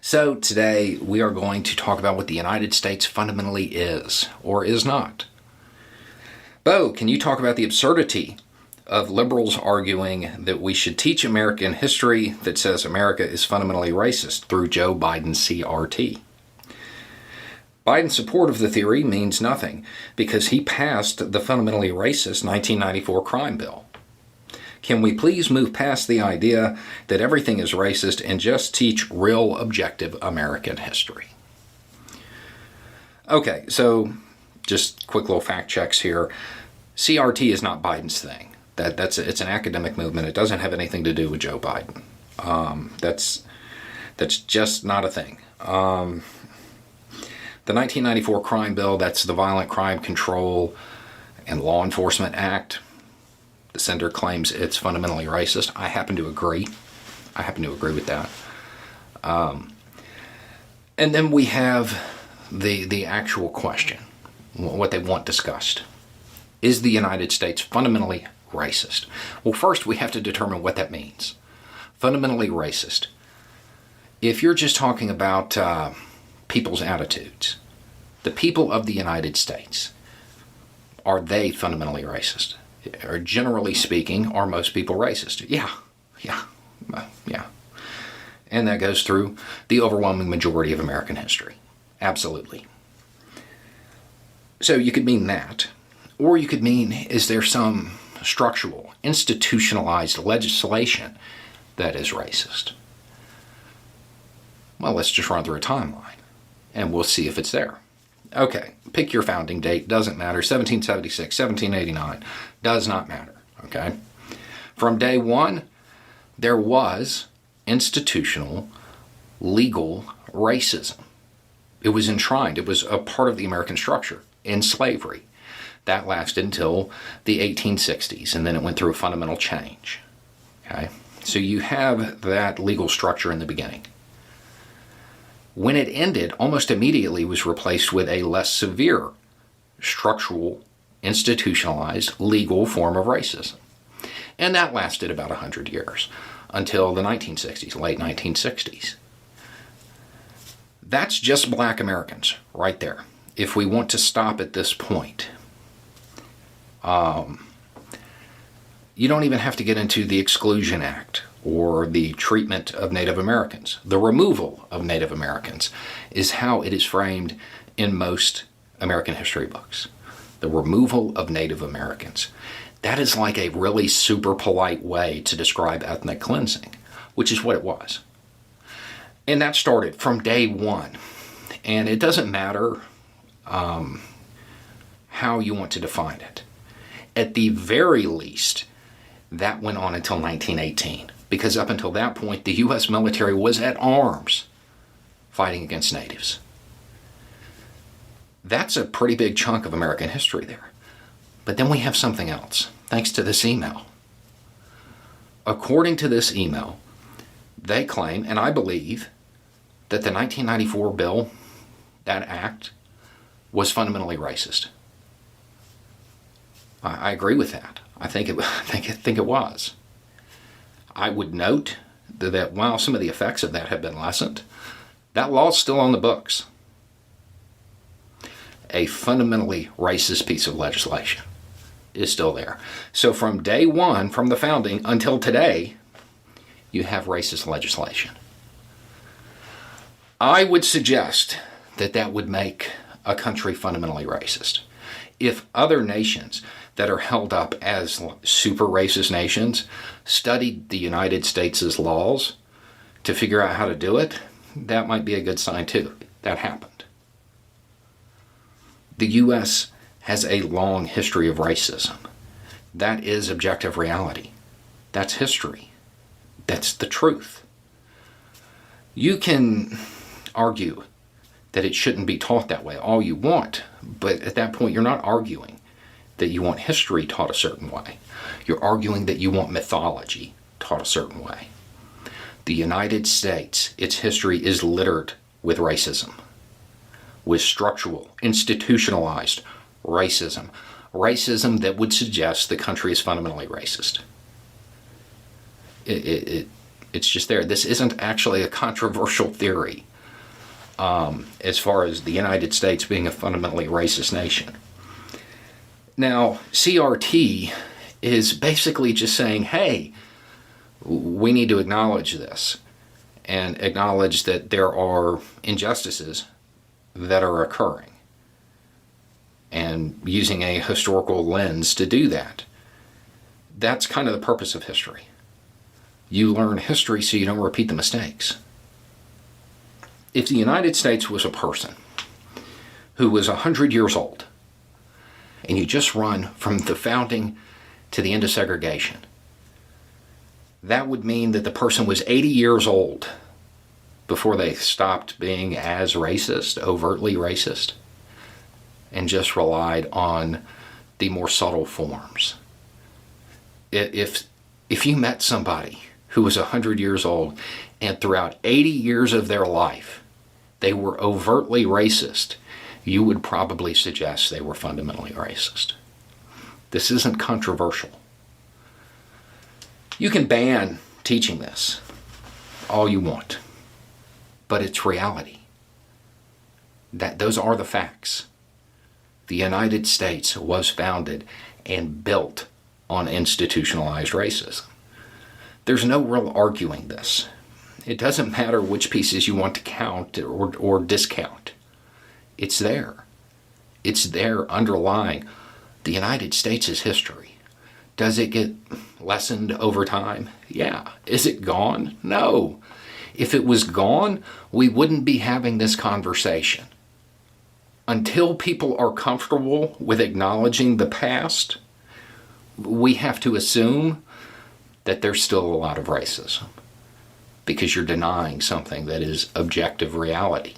So today we are going to talk about what the United States fundamentally is or is not. Beau, can you talk about the absurdity of liberals arguing that we should teach American history that says America is fundamentally racist through Joe Biden's CRT? Biden's support of the theory means nothing because he passed the fundamentally racist 1994 crime bill. Can we please move past the idea that everything is racist and just teach real objective American history? Okay, so just quick little fact checks here. CRT is not Biden's thing. It's an academic movement. It doesn't have anything to do with Joe Biden. That's just not a thing. The 1994 crime bill, that's the Violent Crime Control and Law Enforcement Act. The senator claims it's fundamentally racist. I happen to agree. With that. And then we have the actual question, what they want discussed. Is the United States fundamentally racist? Well, first we have to determine what that means. Fundamentally racist. If you're just talking about people's attitudes, the people of the United States, are they fundamentally racist? Or generally speaking, are most people racist? Yeah. And that goes through the overwhelming majority of American history. Absolutely. So you could mean that. Or you could mean, is there some structural, institutionalized legislation that is racist? Well, let's just run through a timeline, and we'll see if it's there. Okay, pick your founding date, doesn't matter. 1776, 1789, does not matter, okay? From day one, there was institutional, legal racism. It was enshrined. It was a part of the American structure in slavery. That lasted until the 1860s, and then it went through a fundamental change, okay? So you have that legal structure in the beginning. When it ended, almost immediately was replaced with a less severe, structural, institutionalized, legal form of racism. And that lasted about 100 years, until the 1960s, late 1960s. That's just black Americans, right there. If we want to stop at this point, you don't even have to get into the Exclusion Act or the treatment of Native Americans. The removal of Native Americans is how it is framed in most American history books. The removal of Native Americans. That is like a really super polite way to describe ethnic cleansing, which is what it was. And that started from day one. And it doesn't matter how you want to define it. At the very least, that went on until 1918. Because up until that point, the U.S. military was at arms fighting against natives. That's a pretty big chunk of American history there. But then we have something else, thanks to this email. According to this email, they claim, and I believe, that the 1994 bill, that act, was fundamentally racist. I agree with that. I think it was. I would note that while some of the effects of that have been lessened, that law is still on the books. A fundamentally racist piece of legislation is still there. So from day one, from the founding until today, you have racist legislation. I would suggest that would make a country fundamentally racist. If other nations that are held up as super racist nations studied the United States' laws to figure out how to do it, that might be a good sign too. That happened. The U.S. has a long history of racism. That is objective reality. That's history. That's the truth. You can argue that it shouldn't be taught that way all you want, but at that point you're not arguing that you want history taught a certain way. You're arguing that you want mythology taught a certain way. The United States, its history is littered with racism, with structural, institutionalized racism. Racism that would suggest the country is fundamentally racist. It's just there. This isn't actually a controversial theory. as far as the United States being a fundamentally racist nation. Now, CRT is basically just saying, hey, we need to acknowledge this and acknowledge that there are injustices that are occurring, and using a historical lens to do that. That's kind of the purpose of history. You learn history so you don't repeat the mistakes. If the United States was a person who was 100 years old, and you just run from the founding to the end of segregation, that would mean that the person was 80 years old before they stopped being as racist, overtly racist, and just relied on the more subtle forms. If you met somebody who was 100 years old and throughout 80 years of their life they were overtly racist, you would probably suggest they were fundamentally racist. This isn't controversial. You can ban teaching this all you want, but it's reality. Those are the facts. The United States was founded and built on institutionalized racism. There's no real arguing this. It doesn't matter which pieces you want to count or discount. It's there. It's there underlying the United States' history. Does it get lessened over time? Yeah. Is it gone? No. If it was gone, we wouldn't be having this conversation. Until people are comfortable with acknowledging the past, we have to assume that there's still a lot of racism, because you're denying something that is objective reality.